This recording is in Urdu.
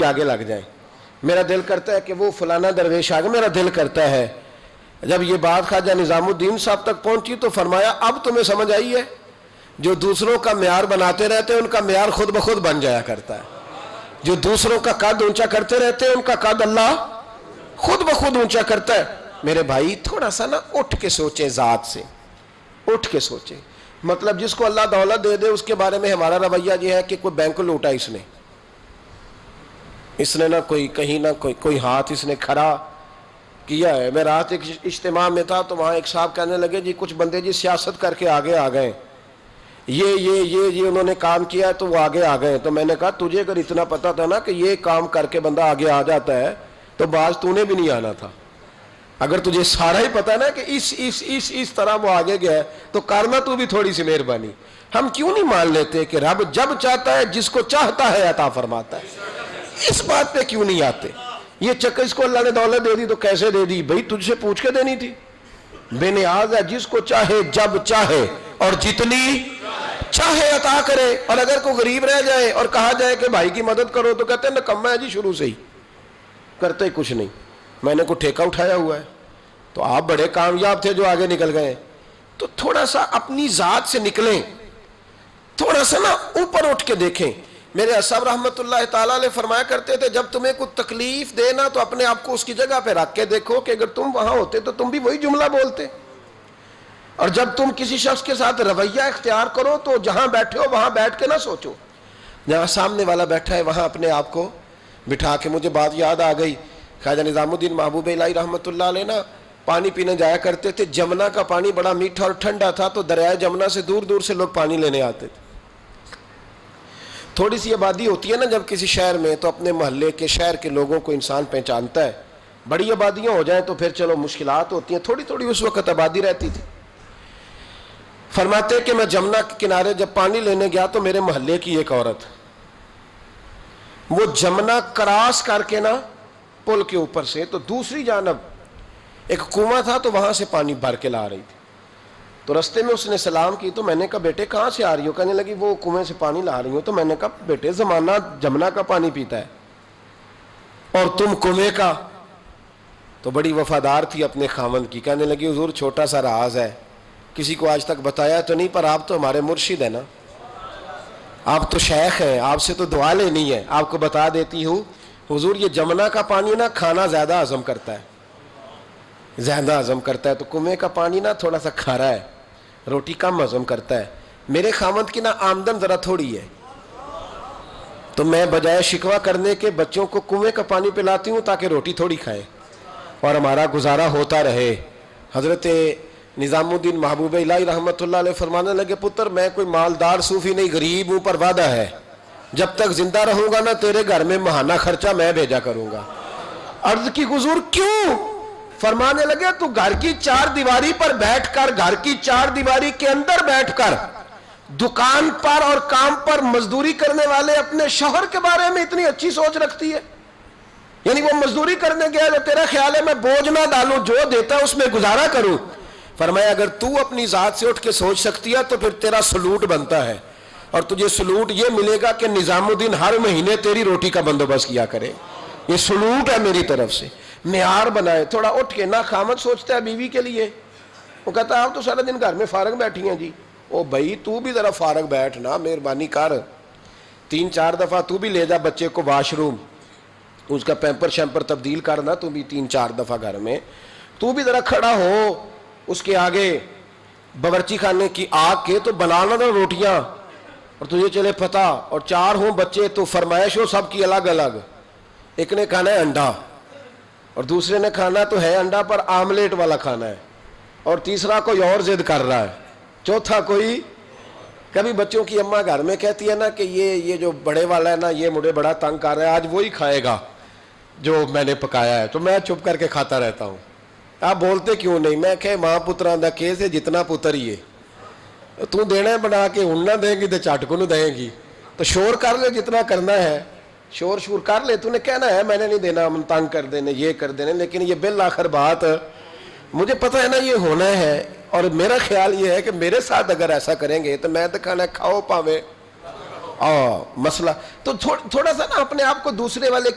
آگے لگ جائیں. میرا دل کرتا ہے کہ وہ فلانا درویش آگے. میرا دل کرتا ہے جب یہ بات خواجہ نظام الدین صاحب تک پہنچی تو فرمایا اب تمہیں سمجھ آئی ہے جو دوسروں کا معیار بناتے رہتے ہیں ان کا معیار خود بخود بن جایا کرتا ہے. جو دوسروں کا قد اونچا کرتے رہتے ہیں ان کا قد اللہ خود بخود اونچا کرتا ہے. میرے بھائی تھوڑا سا نا اٹھ کے سوچیں, ذات سے اٹھ کے سوچیں. مطلب جس کو اللہ دولت دے دے اس کے بارے میں ہمارا رویہ یہ ہے کہ کوئی بینک لوٹا اس نے نہ کوئی کہیں نہ کوئی ہاتھ اس نے کھڑا کیا ہے. میں رات ایک اجتماع میں تھا تو وہاں ایک صاحب کہنے لگے جی کچھ بندے جی سیاست کر کے آگے آ گئے, یہ انہوں نے کام کیا ہے تو وہ آگے آ گئے. تو میں نے کہا تجھے اگر اتنا پتا تھا نا کہ یہ کام کر کے بندہ آگے آ جاتا ہے تو بعض تو نے بھی نہیں آنا تھا. اگر تجھے سارا ہی پتا نا کہ اس طرح وہ آگے گیا ہے تو کرنا تو بھی تھوڑی سی مہربانی. ہم کیوں نہیں مان لیتے کہ رب جب چاہتا ہے جس کو چاہتا ہے عطا فرماتا ہے. اس بات پہ کیوں نہیں آتے؟ یہ چکر اس کو اللہ نے دولت دے دی تو کیسے دے دی بھئی, تجھ سے پوچھ کے دینی تھی. بے نیاز ہے, جس کو چاہے جب چاہے اور جتنی چاہے عطا کرے. اور اگر کوئی غریب رہ جائے اور کہا جائے کہ بھائی کی مدد کرو تو کہتے ہیں نکما ہے جی, شروع سے ہی کرتے ہی کچھ نہیں. میں نے کوئی ٹھیکہ اٹھایا ہوا ہے؟ تو آپ بڑے کامیاب تھے جو آگے نکل گئے. تو تھوڑا سا اپنی ذات سے نکلیں, تھوڑا سا نا اوپر اٹھ کے دیکھیں. میرے اصحاب رحمت اللہ تعالیٰ علیہ فرمایا کرتے تھے جب تمہیں کوئی تکلیف دینا تو اپنے آپ کو اس کی جگہ پہ رکھ کے دیکھو کہ اگر تم وہاں ہوتے تو تم بھی وہی جملہ بولتے. اور جب تم کسی شخص کے ساتھ رویہ اختیار کرو تو جہاں بیٹھے ہو وہاں بیٹھ کے نہ سوچو, جہاں سامنے والا بیٹھا ہے وہاں اپنے آپ کو بٹھا کے. مجھے بات یاد آ گئی, خواجہ نظام الدین محبوب الہی رحمت اللہ علیہ نا پانی پینے جایا کرتے تھے. جمنا کا پانی بڑا میٹھا اور ٹھنڈا تھا تو دریائے جمنا سے دور دور سے لوگ پانی لینے آتے تھے. تھوڑی سی آبادی ہوتی ہے نا جب کسی شہر میں تو اپنے محلے کے شہر کے لوگوں کو انسان پہچانتا ہے. بڑی آبادیاں ہو جائیں تو پھر چلو مشکلات ہوتی ہیں, تھوڑی تھوڑی اس وقت آبادی رہتی تھی. فرماتے کہ میں جمنا کے کنارے جب پانی لینے گیا تو میرے محلے کی ایک عورت وہ جمنا کراس کر کے نا پل کے اوپر سے تو دوسری جانب ایک کنواں تھا تو وہاں سے پانی بھر کے لا رہی تھی. تو رستے میں اس نے سلام کی تو میں نے کہا بیٹے کہاں سے آ رہی ہو؟ کہنے لگی وہ کنویں سے پانی لا رہی ہوں. تو میں نے کہا بیٹے زمانہ جمنا کا پانی پیتا ہے اور تم کنویں کا. تو بڑی وفادار تھی اپنے خاوند کی. کہنے لگی حضور چھوٹا سا راز ہے, کسی کو آج تک بتایا تو نہیں, پر آپ تو ہمارے مرشد ہیں نا, آپ تو شیخ ہیں, آپ سے تو دعا لینی ہے, آپ کو بتا دیتی ہوں. حضور یہ جمنا کا پانی نا کھانا زیادہ ہضم کرتا ہے, زیادہ ہضم کرتا ہے. تو کنویں کا پانی نا تھوڑا سا کھارا ہے, روٹی کم ہضم کرتا ہے. میرے خاوند کی نا آمدن ذرا تھوڑی ہے تو میں بجائے شکوہ کرنے کے بچوں کو کنویں کا پانی پلاتی ہوں تاکہ روٹی تھوڑی کھائیں اور ہمارا گزارا ہوتا رہے. حضرت نظام الدین محبوب الہی رحمت اللہ علیہ فرمانے لگے پتر میں کوئی مالدار صوفی نہیں, غریب ہوں, پر وعدہ ہے جب تک زندہ رہوں گا نا تیرے گھر میں ماہانہ خرچہ میں بھیجا کروں گا. عرض کی حضور کیوں؟ فرمانے لگے تو گھر کی چار دیواری پر بیٹھ کر, گھر کی چار دیواری کے اندر بیٹھ کر دکان پر اور کام پر مزدوری کرنے والے اپنے شوہر کے بارے میں اتنی اچھی سوچ رکھتی ہے. یعنی وہ مزدوری کرنے گیا تو تیرا خیال ہے میں بوجھ نہ ڈالوں, جو دیتا ہے اس میں گزارا کروں. فرمایا اگر تو اپنی ذات سے اٹھ کے سوچ سکتی ہے تو پھر تیرا سلوٹ بنتا ہے, اور تجھے سلوٹ یہ ملے گا کہ نظام الدین ہر مہینے تیری روٹی کا بندوبست کیا کرے. یہ سلوٹ ہے میری طرف سے. معیار بنائے تھوڑا اٹھ کے. نہ خامد سوچتا ہے بیوی کے لیے, وہ کہتا ہے آپ تو سارا دن گھر میں فارغ بیٹھی ہیں جی. او بھائی تو بھی ذرا فارغ بیٹھ نا, مہربانی کر, 3-4 دفعہ تو بھی لے جا بچے کو واش روم, اس کا پیمپر شیمپر تبدیل کرنا تو بھی 3-4 دفعہ گھر میں. تو بھی ذرا کھڑا ہو اس کے آگے باورچی خانے کی آگ کے تو بنانا نا روٹیاں, اور تجھے چلے پتہ, اور 4 ہوں بچے تو فرمائش ہو سب کی الگ الگ. ایک نے کھانا ہے انڈا, اور دوسرے نے کھانا تو ہے انڈا پر آملیٹ والا کھانا ہے, اور تیسرا کوئی اور ضد کر رہا ہے, چوتھا کوئی. کبھی بچوں کی اماں گھر میں کہتی ہے نا کہ یہ جو بڑے والا ہے نا یہ مجھے بڑا تنگ کر رہا ہے, آج وہی کھائے گا جو میں نے پکایا ہے. تو میں چپ کر کے کھاتا رہتا ہوں. آپ بولتے کیوں نہیں؟ میں کہ ماں پتراں دا کیس ہے, جتنا پتر ہی ہے, تو دینا ہے بنا کے ہن نہ دے گی تو چٹ کو نہ دے گی, تو شور کر لے جتنا کرنا ہے, شور کر لے. تو نے کہنا ہے میں نے نہیں دینا, ہم تنگ کر دینے, یہ کر دینے, لیکن یہ بالآخر بات مجھے پتہ ہے نا یہ ہونا ہے. اور میرا خیال یہ ہے کہ میرے ساتھ اگر ایسا کریں گے تو میں تو کھانا کھاؤ پاوے مسئلہ تو تھوڑا سا نا اپنے آپ کو دوسرے والے